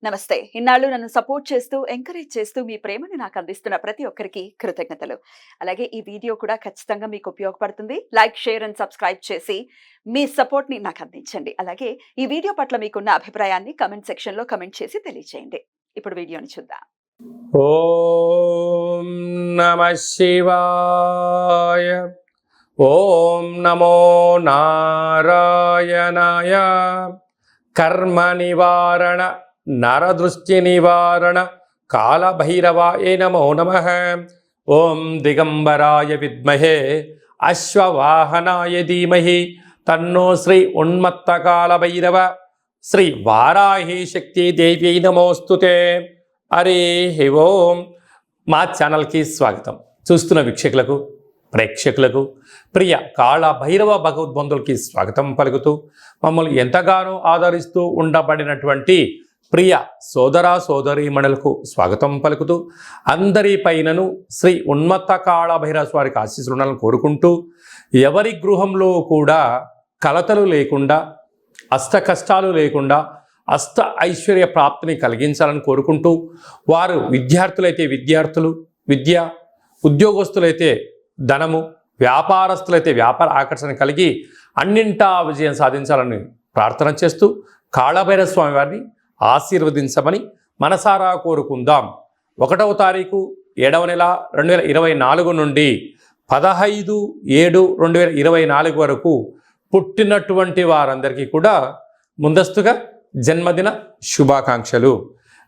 నమస్తే. ఇన్నాళ్ళు నన్ను సపోర్ట్ చేస్తూ, ఎంకరేజ్ చేస్తూ మీ ప్రేమని నాకు అందిస్తున్న ప్రతి ఒక్కరికి కృతజ్ఞతలు. అలాగే ఈ వీడియో కూడా ఖచ్చితంగా మీకు ఉపయోగపడుతుంది. లైక్, షేర్ అండ్ సబ్స్క్రైబ్ చేసి మీ సపోర్ట్‌ని నాకు అందించండి. అలాగే ఈ వీడియో పట్ల మీకున్న అభిప్రాయాన్ని కామెంట్ సెక్షన్‌లో కామెంట్ చేసి తెలియజేయండి. ఇప్పుడు వీడియోని చూద్దాం. ఓం నమః శివాయ. ఓం నమో నారాయణాయ. కర్మ నివారణ నరదృష్టి నివారణ కాళభైరవాయ నమో నమః. ఓం దిగంబరాయ విద్మహే అశ్వవాహనాయ ధీమహి తన్నో శ్రీ ఉన్మత్త కాళభైరవ శ్రీ వారాహి శక్తి దేవ్యై నమోస్తుతే. హరి ఓం. మా ఛానల్కి స్వాగతం. చూస్తున్న వీక్షకులకు, ప్రేక్షకులకు, ప్రియ కాళభైరవ భగవద్బంధులకి స్వాగతం పలుకుతూ, మమ్మల్ని ఎంతగానో ఆదరిస్తూ ఉండబడినటువంటి ప్రియ సోదర సోదరీమణులకు స్వాగతం పలుకుతూ, అందరి పైనను శ్రీ ఉన్మత్త కాళభైరవ స్వారికి ఆశీస్సులను కోరుకుంటూ, ఎవరి గృహంలో కూడా కలతలు లేకుండా, అష్ట కష్టాలు లేకుండా అష్ట ఐశ్వర్య ప్రాప్తిని కలిగించాలని కోరుకుంటూ, వారు విద్యార్థులైతే విద్యార్థులు విద్య, ఉద్యోగస్తులైతే ధనము, వ్యాపారస్తులైతే వ్యాపార ఆకర్షణ కలిగి అన్నింటా విజయం సాధించాలని ప్రార్థన చేస్తూ, కాళభైరవ స్వామి వారిని ఆశీర్వదించమని మనసారా కోరుకుందాం. 1వ తారీఖు 7వ నెల 2024 నుండి 15/7/2024 వరకు పుట్టినటువంటి వారందరికీ కూడా ముందస్తుగా జన్మదిన శుభాకాంక్షలు.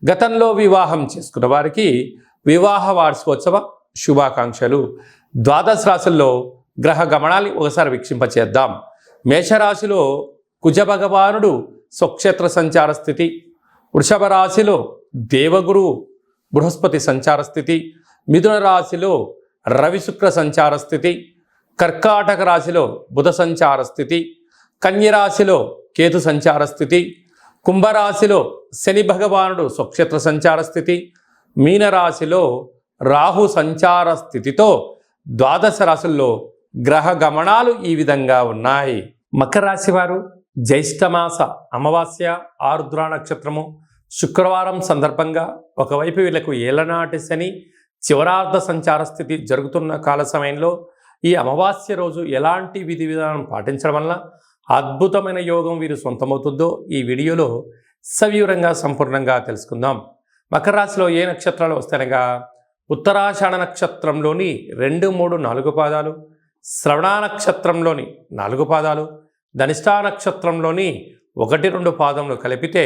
గతంలో వివాహం చేసుకున్న వారికి వివాహ వార్షికోత్సవ శుభాకాంక్షలు. ద్వాదశ రాశుల్లో గ్రహ గమనాన్ని ఒకసారి వీక్షింపచేద్దాం. మేషరాశిలో కుజ భగవానుడు స్వక్షేత్ర సంచార స్థితి, వృషభ రాశిలో దేవగురు బృహస్పతి సంచార స్థితి, మిథున రాశిలో రవి శుక్ర సంచార స్థితి, కర్కాటక రాశిలో బుధ సంచార స్థితి, కన్యరాశిలో కేతు సంచార స్థితి, కుంభరాశిలో శని భగవానుడు స్వక్షేత్ర సంచార స్థితి, మీనరాశిలో రాహు సంచార స్థితితో ద్వాదశ రాశుల్లో గ్రహ గమనాలు ఈ విధంగా ఉన్నాయి. మకర రాశి వారు జ్యేష్ఠమాస అమావాస్య ఆరుద్ర నక్షత్రము శుక్రవారం సందర్భంగా ఒకవైపు వీళ్లకు ఏలనాటి శని చివరార్ధ సంచార స్థితి జరుగుతున్న కాల సమయంలో ఈ అమావాస్య రోజు ఎలాంటి విధి విధానం పాటించడం వల్ల అద్భుతమైన యోగం వీరు సొంతమవుతుందో ఈ వీడియోలో సవివరంగా సంపూర్ణంగా తెలుసుకుందాం. మకర రాశిలో ఏ నక్షత్రాలు వస్తాయనగా ఉత్తరాషాఢ నక్షత్రంలోని 2, 3, 4 పాదాలు, శ్రవణ నక్షత్రంలోని 4 పాదాలు, ధనిష్టా నక్షత్రంలోని 1, 2 పాదములు కలిపితే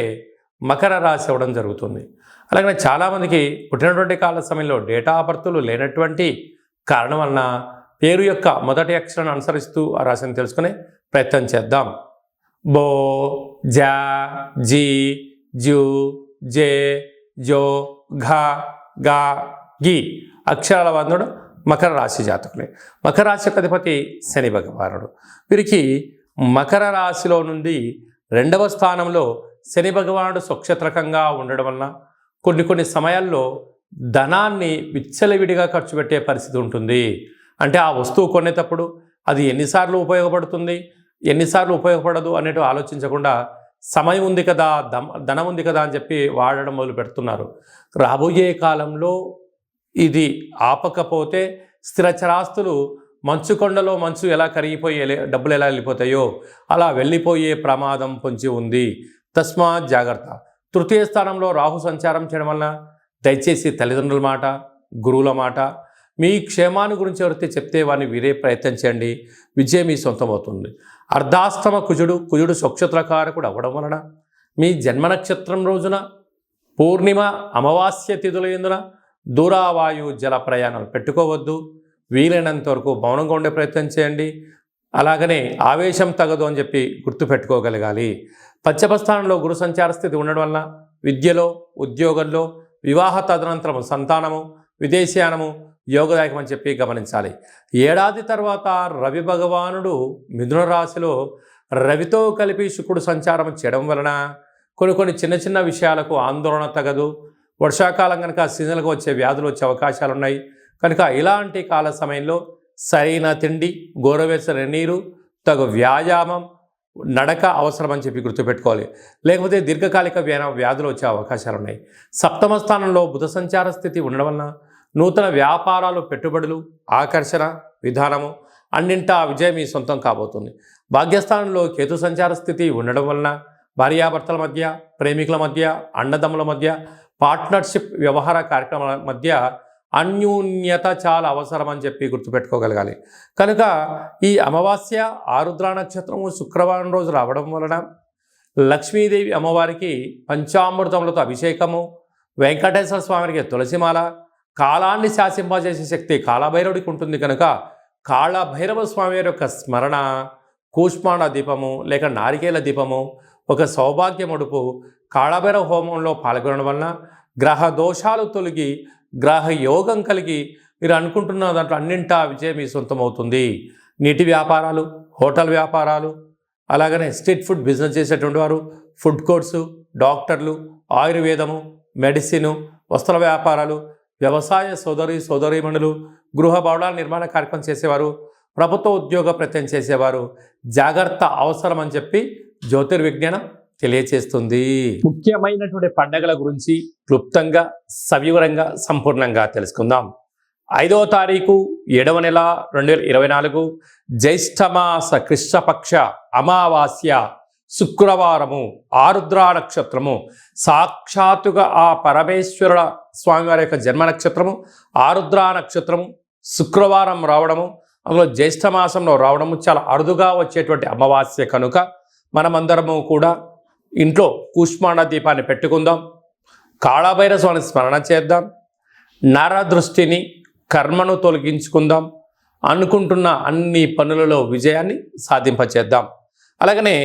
మకర రాశి అవ్వడం జరుగుతుంది. అలాగే చాలామందికి పుట్టినటువంటి కాల సమయంలో డేటా ఆఫ్ బర్త్లు లేనటువంటి కారణం వలన పేరు యొక్క మొదటి అక్షరాన్ని అనుసరిస్తూ ఆ రాశిని తెలుసుకునే ప్రయత్నం చేద్దాం. బో, జా, జీ, జూ, జే, జో, ఘ, గా, గి అక్షరాల బంధుడు మకర రాశి జాతకులే. మకర రాశి యొక్క అధిపతి శని భగవానుడు. వీరికి మకర రాశిలో నుండి 2వ స్థానంలో శని భగవానుడు స్వక్షేత్రకంగా ఉండడం వలన కొన్ని సమయాల్లో ధనాన్ని విచ్చలవిడిగా ఖర్చు పెట్టే పరిస్థితి ఉంటుంది. అంటే ఆ వస్తువు కొనేటప్పుడు అది ఎన్నిసార్లు ఉపయోగపడుతుంది, ఎన్నిసార్లు ఉపయోగపడదు అనేటు ఆలోచించకుండా సమయం ఉంది కదా, ధనం ఉంది కదా అని చెప్పి వాడడం మొదలు పెడుతున్నారు. రాబోయే కాలంలో ఇది ఆపకపోతే స్థిరచరాస్తులు మంచు కొండలో మంచు ఎలా కరిగిపోయే డబ్బులు ఎలా వెళ్ళిపోతాయో అలా వెళ్ళిపోయే ప్రమాదం పొంచి ఉంది. తస్మాత్ జాగ్రత్త. 3వ స్థానంలో రాహు సంచారం చేయడం వలన దయచేసి తల్లిదండ్రుల మాట, గురువుల మాట, మీ క్షేమాన్ని గురించి ఎవరైతే చెప్తే వారిని వీరే ప్రయత్నం చేయండి. విజయం మీ సొంతం అవుతుంది. అర్ధాష్టమ కుజుడు స్వక్షేత్రకారకుడు అవ్వడం వలన మీ జన్మ నక్షత్రం రోజున పూర్ణిమ అమావాస్య తిథుల యందున దూరావాయు జల ప్రయాణాలు పెట్టుకోవద్దు. వీలైనంత వరకు మౌనంగా ఉండే ప్రయత్నం చేయండి. అలాగనే ఆవేశం తగదు అని చెప్పి గుర్తుపెట్టుకోగలగాలి. పంచమ స్థానంలో గురు సంచార స్థితి ఉండడం వలన విద్యలో, ఉద్యోగంలో, వివాహ తదనంతరము సంతానము, విదేశీయానము యోగదాయకం అని చెప్పి గమనించాలి. ఏడాది తర్వాత రవి భగవానుడు మిథున రాశిలో రవితో కలిపి శుక్రుడు సంచారం చేయడం వలన కొన్ని చిన్న విషయాలకు ఆందోళన తగదు. వర్షాకాలం కనుక సీజన్లుగా వచ్చే వ్యాధులు వచ్చే అవకాశాలు ఉన్నాయి. కనుక ఇలాంటి కాల సమయంలో సరైన తిండి, గోరువెచ్చని నీరు, తగు వ్యాయామం, నడక అవసరం అని చెప్పి గుర్తుపెట్టుకోవాలి. లేకపోతే దీర్ఘకాలిక వ్యాధులు వచ్చే అవకాశాలు ఉన్నాయి. సప్తమ స్థానంలో బుధ సంచార స్థితి ఉండడం వలన నూతన వ్యాపారాలు, పెట్టుబడులు, ఆకర్షణ విధానము అన్నింటా విజయం మీ సొంతం కాబోతుంది. భాగ్యస్థానంలో కేతు సంచార స్థితి ఉండడం వలన భార్యాభర్తల మధ్య, ప్రేమికుల మధ్య, అన్నదమ్ముల మధ్య, పార్ట్నర్షిప్ వ్యవహార కార్యక్రమాల మధ్య అన్యోన్యత చాలా అవసరం అని చెప్పి గుర్తుపెట్టుకోగలగాలి. కనుక ఈ అమావాస్య ఆరుద్ర నక్షత్రము శుక్రవారం రోజు రావడం వలన లక్ష్మీదేవి అమ్మవారికి పంచామృతములతో అభిషేకము, వెంకటేశ్వర స్వామికి తులసిమాల, కాలాన్ని శాసింపజేసే శక్తి కాళభైరవుడికి ఉంటుంది. కనుక కాళభైరవ స్వామి యొక్క స్మరణ, కూష్మాండ దీపము లేక నారికేల దీపము, ఒక సౌభాగ్య ముడుపు, కాళభైరవ హోమంలో పాల్గొనడం వలన గ్రహ దోషాలు తొలగి గ్రహ యోగం కలిగి మీరు అనుకుంటున్న దాంట్లో అన్నింటా విజయం మీ సొంతమవుతుంది. నీటి వ్యాపారాలు, హోటల్ వ్యాపారాలు, అలాగనే స్ట్రీట్ ఫుడ్ బిజినెస్ చేసేటువంటి వారు, ఫుడ్ కోర్ట్సు, డాక్టర్లు, ఆయుర్వేదము, మెడిసిను, వస్త్ర వ్యాపారాలు, వ్యవసాయ సోదరీమణులు, గృహ భవనాల నిర్మాణ కార్యక్రమం చేసేవారు, ప్రభుత్వ ఉద్యోగ ప్రయత్నం చేసేవారు జాగ్రత్త అవసరం అని చెప్పి జ్యోతిర్విజ్ఞానం తెలియచేస్తుంది. ముఖ్యమైనటువంటి పండగల గురించి క్లుప్తంగా, సవివరంగా, సంపూర్ణంగా తెలుసుకుందాం. 5వ తారీఖు 7వ నెల 2024 జ్యేష్ఠమాస కృష్ణపక్ష అమావాస్య శుక్రవారము, ఆరుద్ర నక్షత్రము, సాక్షాత్తుగా ఆ పరమేశ్వరుల స్వామివారి యొక్క జన్మ నక్షత్రము ఆరుద్ర నక్షత్రము శుక్రవారం రావడము, అందులో జ్యేష్ఠమాసంలో రావడము చాలా అరుదుగా వచ్చేటువంటి అమావాస్య కనుక మనమందరము కూడా ఇంట్లో కూష్మాండ దీపాన్ని పెట్టుకుందాం. కాళభైరవ స్వామిని స్మరణ చేద్దాం. నరదృష్టిని, కర్మను తొలగించుకుందాం. అనుకుంటున్న అన్ని పనులలో విజయాన్ని సాధింపచేద్దాం. అలాగనే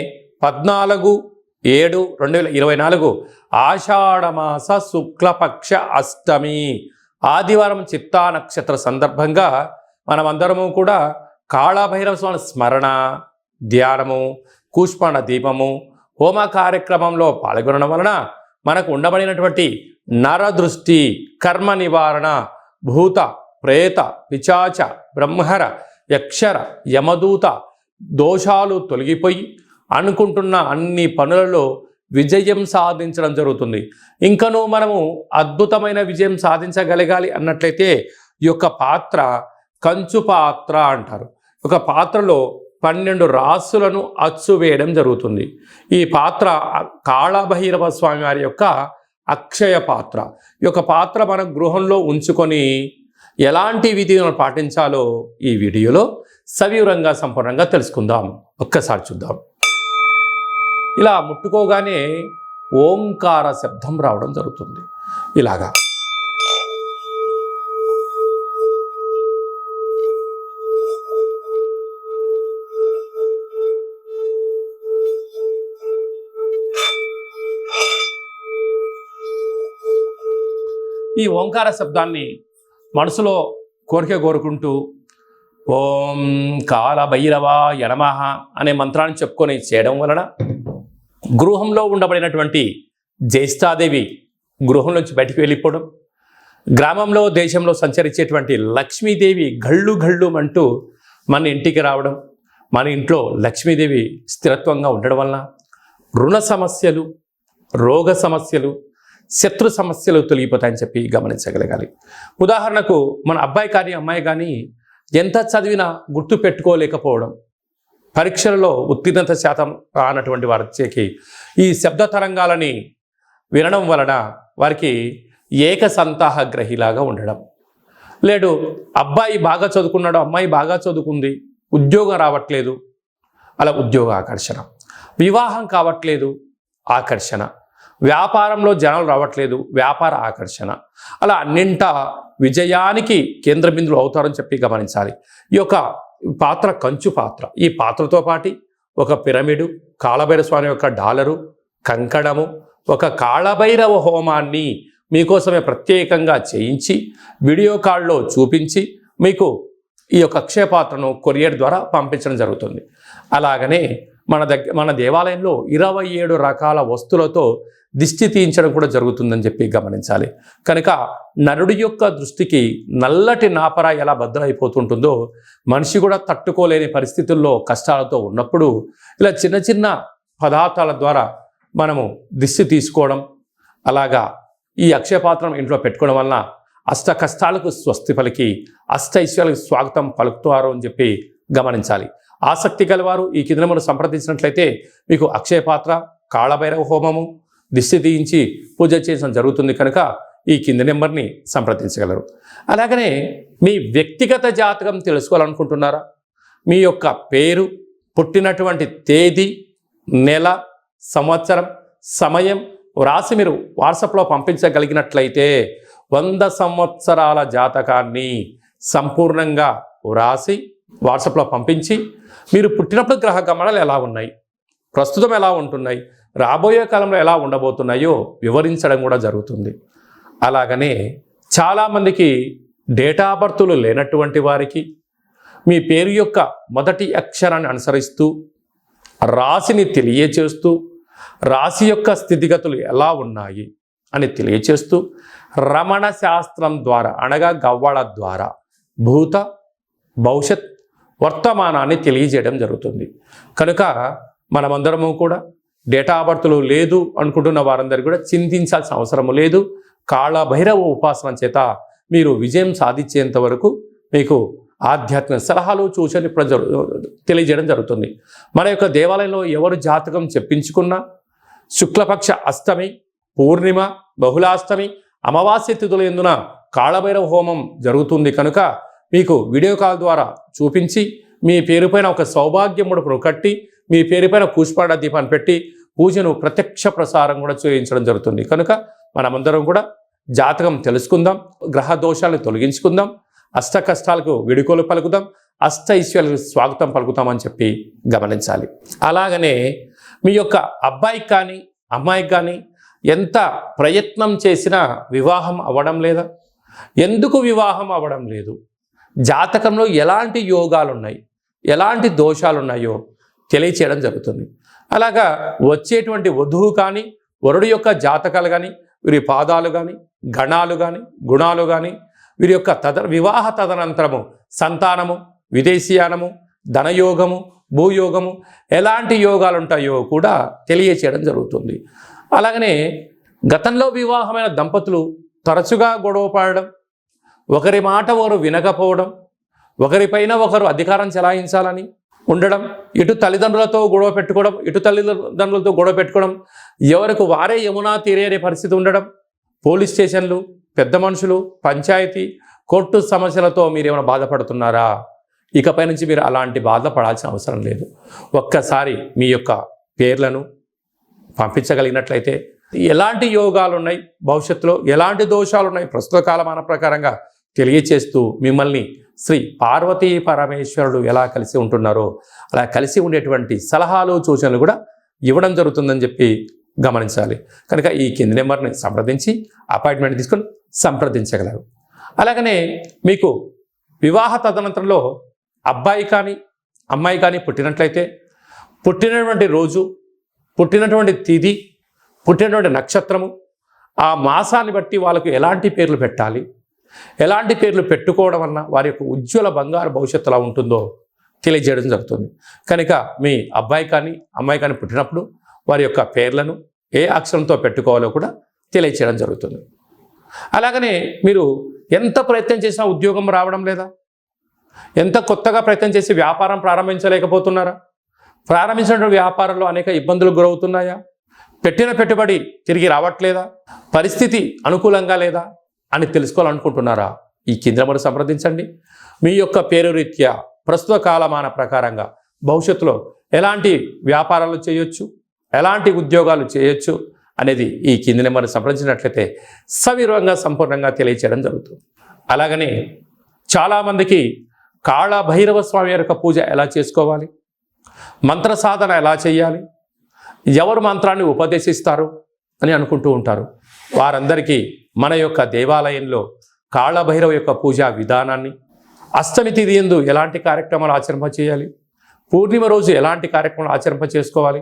14/7/2024 ఆషాఢమాస శుక్లపక్ష అష్టమి ఆదివారం చిత్తా నక్షత్ర సందర్భంగా మనమందరము కూడా కాళభైరవ స్వామి స్మరణ, ధ్యానము, కూష్మాండ దీపము, హోమ కార్యక్రమంలో పాల్గొనడం వలన మనకు ఉండబడినటువంటి నరదృష్టి, కర్మ నివారణ, భూత, ప్రేత, పిశాచ, బ్రహ్మర, యక్షర, యమదూత దోషాలు తొలగిపోయి అనుకుంటున్న అన్ని పనులలో విజయం సాధించడం జరుగుతుంది. ఇంకనూ మనము అద్భుతమైన విజయం సాధించగలగాలి అన్నట్లయితే ఈ యొక్క పాత్ర కంచు పాత్ర అంటారు. ఒక పాత్రలో 12 రాసులను అచ్చు వేయడం జరుగుతుంది. ఈ పాత్ర కాళభైరవ స్వామి వారి యొక్క అక్షయ పాత్ర. ఈ యొక్క పాత్ర మన గృహంలో ఉంచుకొని ఎలాంటి విధులను పాటించాలో ఈ వీడియోలో సవివరంగా సంపూర్ణంగా తెలుసుకుందాం. ఒక్కసారి చూద్దాం. ఇలా ముట్టుకోగానే ఓంకార శబ్దం రావడం జరుగుతుంది. ఇలాగా ఈ ఓంకార శబ్దాన్ని మనసులో కోరుకుంటూ ఓం కాళభైరవాయ నమః అనే మంత్రాన్ని చెప్పుకొని చేయడం వలన గృహంలో ఉండబడినటువంటి జ్యేష్ఠాదేవి గృహం నుంచి బయటికి వెళ్ళిపోవడం, గ్రామంలో, దేశంలో సంచరించేటువంటి లక్ష్మీదేవి గళ్ళు గళ్ళు అంటూ మన ఇంటికి రావడం, మన ఇంట్లో లక్ష్మీదేవి స్థిరత్వంగా ఉండడం వలన రుణ సమస్యలు, రోగ సమస్యలు, శత్రు సమస్యలు తొలగిపోతాయని చెప్పి గమనించగలగాలి. ఉదాహరణకు మన అబ్బాయి కానీ అమ్మాయి కానీ ఎంత చదివినా గుర్తు పెట్టుకోలేకపోవడం, పరీక్షలలో ఉత్తీర్ణత శాతం రానటువంటి వారికి ఈ శబ్ద తరంగాలని వినడం వలన వారికి ఏకసంతాహ గ్రహిలాగా ఉండడం, లేడు అబ్బాయి బాగా చదువుకున్నాడు, అమ్మాయి బాగా చదువుకుంది, ఉద్యోగం రావట్లేదు, అలా ఉద్యోగ ఆకర్షణ, వివాహం కావట్లేదు, ఆకర్షణ, వ్యాపారంలో జనాలు రావట్లేదు, వ్యాపార ఆకర్షణ, అలా అన్నింటా విజయానికి కేంద్ర బిందువులు అవుతారని చెప్పి గమనించాలి. ఈ యొక్క పాత్ర కంచు పాత్ర. ఈ పాత్రతో పాటు ఒక పిరమిడు, కాళభైరవ స్వామి యొక్క డాలరు, కంకణము, ఒక కాళభైరవ హోమాన్ని మీకోసమే ప్రత్యేకంగా చేయించి వీడియో కాల్లో చూపించి మీకు ఈ యొక్క అక్షయ పాత్రను కొరియర్ ద్వారా పంపించడం జరుగుతుంది. అలాగనే మన దేవాలయంలో 27 రకాల వస్తువులతో దిష్టి తీయించడం కూడా జరుగుతుందని చెప్పి గమనించాలి. కనుక నరుడి యొక్క దృష్టికి నల్లటి నాపర ఎలా బద్దలైపోతుంటుందో మనిషి కూడా తట్టుకోలేని పరిస్థితుల్లో కష్టాలతో ఉన్నప్పుడు ఇలా చిన్న చిన్న పదార్థాల ద్వారా మనము దిష్టి తీసుకోవడం, అలాగా ఈ అక్షయపాత్రం ఇంట్లో పెట్టుకోవడం వలన అష్ట కష్టాలకు స్వస్తి పలికి అష్ట ఐశ్వర్యాలకు స్వాగతం పలుకుతారు అని చెప్పి గమనించాలి. ఆసక్తి గలవారు ఈ కింద మనం సంప్రదించినట్లయితే మీకు అక్షయపాత్ర, కాళభైరవ హోమము, దిష్టి తీయించి పూజ చేయడం జరుగుతుంది. కనుక ఈ కింది నెంబర్ని సంప్రదించగలరు. అలాగనే మీ వ్యక్తిగత జాతకం తెలుసుకోవాలనుకుంటున్నారా? మీ యొక్క పేరు, పుట్టినటువంటి తేదీ, నెల, సంవత్సరం, సమయం వ్రాసి మీరు వాట్సాప్లో పంపించగలిగినట్లయితే 100 సంవత్సరాల జాతకాన్ని సంపూర్ణంగా వ్రాసి వాట్సాప్లో పంపించి మీరు పుట్టినప్పుడు గ్రహ గమనాలు ఎలా ఉన్నాయి, ప్రస్తుతం ఎలా ఉంటున్నాయి, రాబోయే కాలంలో ఎలా ఉండబోతున్నాయో వివరించడం కూడా జరుగుతుంది. అలాగనే చాలామందికి డేటా బర్తులు లేనటువంటి వారికి మీ పేరు యొక్క మొదటి అక్షరాన్ని అనుసరిస్తూ రాశిని తెలియచేస్తూ రాశి యొక్క స్థితిగతులు ఎలా ఉన్నాయి అని తెలియచేస్తూ రమణ శాస్త్రం ద్వారా అనగా గవ్వళ ద్వారా భూత భవిష్యత్ వర్తమానాన్ని తెలియజేయడం జరుగుతుంది. కనుక మనమందరము కూడా డేటా బర్తులు లేదు అనుకుంటున్న వారందరూ కూడా చింతించాల్సిన అవసరం లేదు. కాళభైరవ ఉపాసన చేత మీరు విజయం సాధించేంత వరకు మీకు ఆధ్యాత్మిక సలహాలు సూచనలు తెలియజేయడం జరుగుతుంది. మన యొక్క దేవాలయంలో ఎవరు జాతకం చెప్పించుకున్నా శుక్లపక్ష అష్టమి, పూర్ణిమ, బహుళాష్టమి, అమావాస్య తిథుల యందున కాళభైరవ హోమం జరుగుతుంది. కనుక మీకు వీడియో కాల్ ద్వారా చూపించి మీ పేరుపైన ఒక సౌభాగ్య ముడుపును కట్టి మీ పేరుపైన కూష్పాడ దీపాన్ని పెట్టి పూజను ప్రత్యక్ష ప్రసారం కూడా చేయించడం జరుగుతుంది. కనుక మనమందరం కూడా జాతకం తెలుసుకుందాం, గ్రహ దోషాలను తొలగించుకుందాం, అష్ట కష్టాలకు విడుకోలు పలుకుదాం, అష్ట ఐశ్వర్యాలకు స్వాగతం పలుకుతామని చెప్పి గమనించాలి. అలాగనే మీ యొక్క అబ్బాయికి కానీ అమ్మాయికి కానీ ఎంత ప్రయత్నం చేసినా వివాహం అవ్వడం లేదా? ఎందుకు వివాహం అవ్వడం లేదు? జాతకంలో ఎలాంటి యోగాలు ఉన్నాయి, ఎలాంటి దోషాలు ఉన్నాయో తెలియచేయడం జరుగుతుంది. అలాగా వచ్చేటువంటి వధువు కానీ వరుడు యొక్క జాతకాలు కానీ వీరి పాదాలు కానీ గణాలు కానీ గుణాలు కానీ వీరి యొక్క వివాహ తదనంతరము సంతానము, విదేశీయానము, ధనయోగము, భూయోగము ఎలాంటి యోగాలు ఉంటాయో కూడా తెలియచేయడం జరుగుతుంది. అలాగనే గతంలో వివాహమైన దంపతులు తరచుగా గొడవ పడడం, ఒకరి మాట ఒకరు వినకపోవడం, ఒకరిపైన ఒకరు అధికారం చెలాయించాలని ఉండడం, ఇటు తల్లిదండ్రులతో గొడవ పెట్టుకోవడం, ఇటు తల్లిదండ్రులతో గొడవ పెట్టుకోవడం, ఎవరికి వారే యమునా తీరే అనే పరిస్థితి ఉండడం, పోలీస్ స్టేషన్లు, పెద్ద మనుషులు, పంచాయతీ, కోర్టు సమస్యలతో మీరు ఏమైనా బాధపడుతున్నారా? ఇకపై నుంచి మీరు అలాంటి బాధపడాల్సిన అవసరం లేదు. ఒక్కసారి మీ యొక్క పేర్లను పంపించగలిగినట్లయితే ఎలాంటి యోగాలు ఉన్నాయి, భవిష్యత్తులో ఎలాంటి దోషాలు ఉన్నాయి ప్రస్తుత కాలమాన ప్రకారంగా తెలియచేస్తూ మిమ్మల్ని శ్రీ పార్వతీ పరమేశ్వరుడు ఎలా కలిసి ఉంటున్నారో అలా కలిసి ఉండేటువంటి సలహాలు సూచనలు కూడా ఇవ్వడం జరుగుతుందని చెప్పి గమనించాలి. కనుక ఈ కింది నెంబర్ని సంప్రదించి అపాయింట్మెంట్ తీసుకొని సంప్రదించగలరు. అలాగనే మీకు వివాహ తదనంతరంలో అబ్బాయి కానీ అమ్మాయి కానీ పుట్టినట్లయితే పుట్టినటువంటి రోజు, పుట్టినటువంటి తిథి, పుట్టినటువంటి నక్షత్రము, ఆ మాసాన్ని బట్టి వాళ్ళకు ఎలాంటి పేర్లు పెట్టాలి, ఎలాంటి పేర్లు పెట్టుకోవడం వలన వారి యొక్క ఉజ్వల బంగారు భవిష్యత్తు ఎలా ఉంటుందో తెలియజేయడం జరుగుతుంది. కనుక మీ అబ్బాయి కానీ అమ్మాయి కానీ పుట్టినప్పుడు వారి యొక్క పేర్లను ఏ అక్షరంతో పెట్టుకోవాలో కూడా తెలియచేయడం జరుగుతుంది. అలాగనే మీరు ఎంత ప్రయత్నం చేసినా ఉద్యోగం రావడం లేదా? ఎంత కొత్తగా ప్రయత్నం చేసి వ్యాపారం ప్రారంభించలేకపోతున్నారా? ప్రారంభించిన వ్యాపారంలో అనేక ఇబ్బందులు గురవుతున్నాయా? పెట్టిన పెట్టుబడి తిరిగి రావట్లేదా? పరిస్థితి అనుకూలంగా లేదా అని తెలుసుకోవాలనుకుంటున్నారా? ఈ కింద నెంబర్ సంప్రదించండి. మీ యొక్క పేరు రీత్యా ప్రస్తుత కాలమాన ప్రకారంగా భవిష్యత్తులో ఎలాంటి వ్యాపారాలు చేయొచ్చు, ఎలాంటి ఉద్యోగాలు చేయొచ్చు అనేది ఈ కింది నెంబర్ సంప్రదించినట్లయితే సవివరంగా సంపూర్ణంగా తెలియచేయడం జరుగుతుంది. అలాగనే చాలామందికి కాళభైరవ స్వామి యొక్క పూజ ఎలా చేసుకోవాలి, మంత్ర సాధన ఎలా చేయాలి, ఎవరు మంత్రాన్ని ఉపదేశిస్తారు అని అనుకుంటూ ఉంటారు. వారందరికీ మన యొక్క దేవాలయంలో కాళభైరవ యొక్క పూజా విధానాన్ని, అష్టమి తిథి యందు ఎలాంటి కార్యక్రమాలు ఆచరింప చేయాలి, పూర్ణిమ రోజు ఎలాంటి కార్యక్రమాలు ఆచరింప చేసుకోవాలి,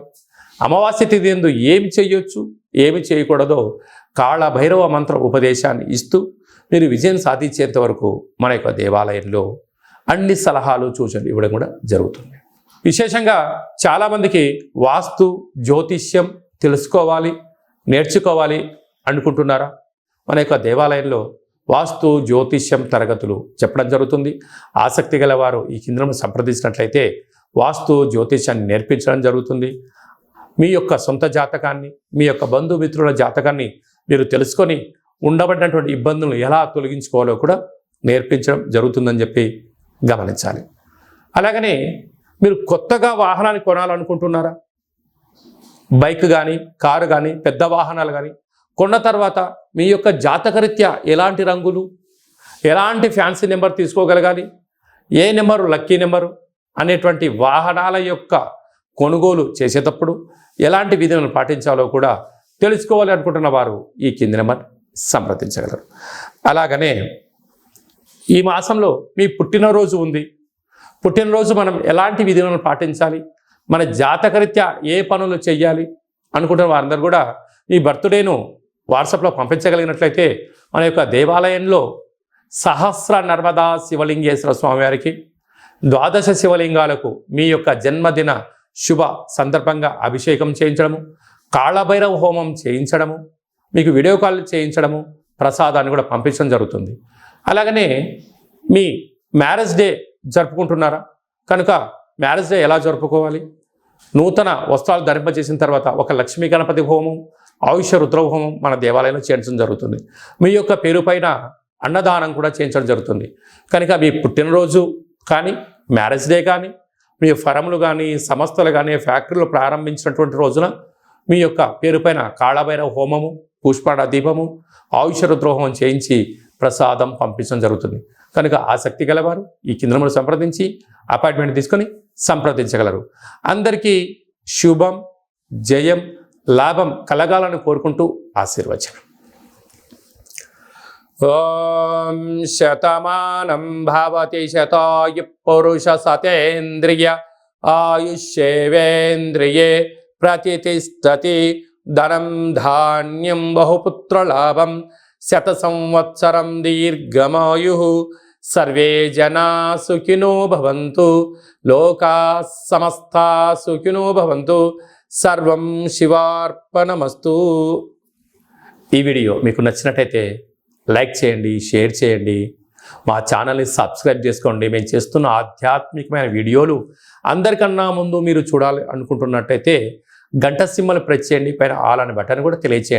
అమావాస్య తిథి యందు ఏమి చేయొచ్చు, ఏమి చేయకూడదో కాళభైరవ మంత్ర ఉపదేశాన్ని ఇస్తూ మీరు విజయం సాధించేంత వరకు మన యొక్క దేవాలయంలో అన్ని సలహాలు సూచనలు ఇవ్వడం కూడా జరుగుతుంది. విశేషంగా చాలామందికి వాస్తు జ్యోతిష్యం తెలుసుకోవాలి, నేర్చుకోవాలి అనుకుంటున్నారా? మన యొక్క దేవాలయంలో వాస్తు జ్యోతిష్యం తరగతులు చెప్పడం జరుగుతుంది. ఆసక్తి గల వారు ఈ కింద సంప్రదించినట్లయితే వాస్తు జ్యోతిష్యాన్ని నేర్పించడం జరుగుతుంది. మీ యొక్క సొంత జాతకాన్ని, మీ యొక్క బంధుమిత్రుల జాతకాన్ని మీరు తెలుసుకొని ఉండబడినటువంటి ఇబ్బందులను ఎలా తొలగించుకోవాలో కూడా నేర్పించడం జరుగుతుందని చెప్పి గమనించాలి. అలాగనే మీరు కొత్తగా వాహనాన్ని కొనాలనుకుంటున్నారా? బైక్ కానీ, కారు కానీ, పెద్ద వాహనాలు కానీ కొన్న తర్వాత మీ యొక్క జాతకరీత్యా ఎలాంటి రంగులు, ఎలాంటి ఫ్యాన్సీ నెంబర్ తీసుకోగలగాలి, ఏ నెంబరు లక్కీ నెంబరు అనేటువంటి వాహనాల యొక్క కొనుగోలు చేసేటప్పుడు ఎలాంటి విధులను పాటించాలో కూడా తెలుసుకోవాలి అనుకుంటున్న వారు ఈ కింది నెంబర్ సంప్రదించగలరు. అలాగనే ఈ మాసంలో మీ పుట్టినరోజు ఉంది. పుట్టినరోజు మనం ఎలాంటి విధులను పాటించాలి, మన జాతకరీత్యా ఏ పనులు చేయాలి అనుకుంటున్న వారందరూ కూడా ఈ బర్త్డేను వాట్సాప్లో పంపించగలిగినట్లయితే మన యొక్క దేవాలయంలో సహస్ర నర్మదా శివలింగేశ్వర స్వామివారికి 12 శివలింగాలకు మీ యొక్క జన్మదిన శుభ సందర్భంగా అభిషేకం చేయించడము, కాళభైరవ హోమం చేయించడము, మీకు వీడియో కాల్ చేయించడము, ప్రసాదాన్ని కూడా పంపించడం జరుగుతుంది. అలాగనే మీ మ్యారేజ్ డే జరుపుకుంటున్నారా? కనుక మ్యారేజ్ డే ఎలా జరుపుకోవాలి? నూతన వస్త్రాలు ధరింపజేసిన తర్వాత ఒక లక్ష్మీ గణపతి హోమం, ఆయుష రుద్ర హోమం మన దేవాలయంలో చేయించడం జరుగుతుంది. మీ యొక్క పేరు పైన అన్నదానం కూడా చేయించడం జరుగుతుంది. కనుక మీ పుట్టినరోజు కానీ, మ్యారేజ్ డే కానీ, మీ ఫరములు కానీ, సంస్థలు కానీ, ఫ్యాక్టరీలు ప్రారంభించినటువంటి రోజున మీ యొక్క పేరు పైన కాళభైరవ హోమము, పుష్పాడ దీపము, ఆయుష రుద్ర హోమం చేయించి ప్రసాదం పంపించడం జరుగుతుంది. కనుక ఆసక్తి గలవారు ఈ కింద సంప్రదించి అపాయింట్మెంట్ తీసుకొని సంప్రదించగలరు. అందరికీ శుభం, జయం, లాభం కలగాలని కోరుకుంటూ ఆశీర్వచనం. ఓం శతమానం భవతి శతాయు పురుష సతేంద్రియ ఆయుష్యేవేంద్రియే ప్రతిష్టతి ధనం ధాన్యం బహుపుత్రలాభం శత సంవత్సరం దీర్ఘమాయు సర్వే జనా సుఖినో భవంతు లోకా సమస్తా సుఖినో భవంతు సర్వం శివార్పణమస్తు. ఈ వీడియో మీకు నచ్చినట్టయితే లైక్ చేయండి, షేర్ చేయండి, మా ఛానల్ని సబ్స్క్రైబ్ చేసుకోండి. మేము చేస్తున్న ఆధ్యాత్మికమైన వీడియోలు అందరికన్నా ముందు మీరు చూడాలి అనుకుంటున్నట్టయితే గంట సింబల్ ప్రెస్ చేయండి, పైన ఆల్ అనే బటన్ కూడా తెలియచేయండి.